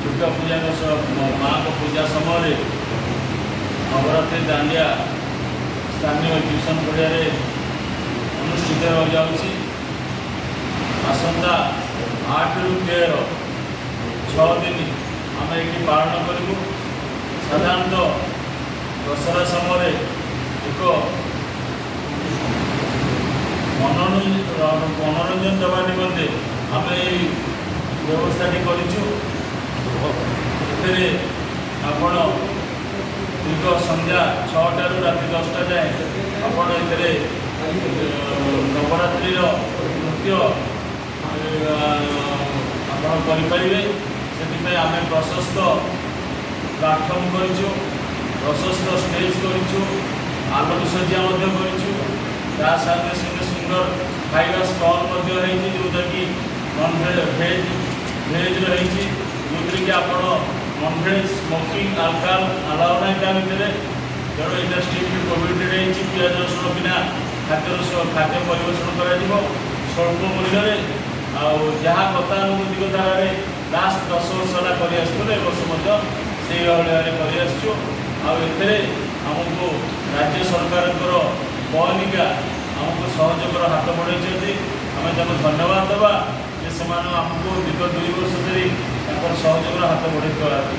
दुर्गा पूजा माँ को पूजा समय नवरात्रि दांडिया स्थानीय ट्यूशन पड़िया अनुष्ठित हो आसंता 8 ରୁ 13 6 दिन आम ये पालन करूँ। साधारणतः दशहरा समय एक मनोरंजन देवा निमंते आम व्यवस्था करूँ। आपण दीर्घ संध्या 6टा ରୁ राति 10टा जाए आपण नवरात्रि नृत्य आपण करें। से आम प्रशस्त प्लाटफर्म करूँ, प्रशस्त स्टेज करूँ, आलोकसज्जा साथ सुंदर खाଇବା स्टल जोटा कि नॉन भेज भेज रही जो कि आप non veg smoking alcohol allow ना क्या भितर तेणु यहाँ स्ट्रिक्ट प्रोहिबिटेड रही पिज रसुण बिना खाद्य परिवेषण कर स्वल्प मूल्य जहाँ गतानुगतिक धारा लास्ट 10 वर्ष है कर वर्ष से आमको राज्य सरकार बहनिका आमको सहयोग हाथ बढ़ाई आम धन्यवाद देवा आमको दीर्घ 2 वर्ष धरी सहयोग हाथ बढ़ाई।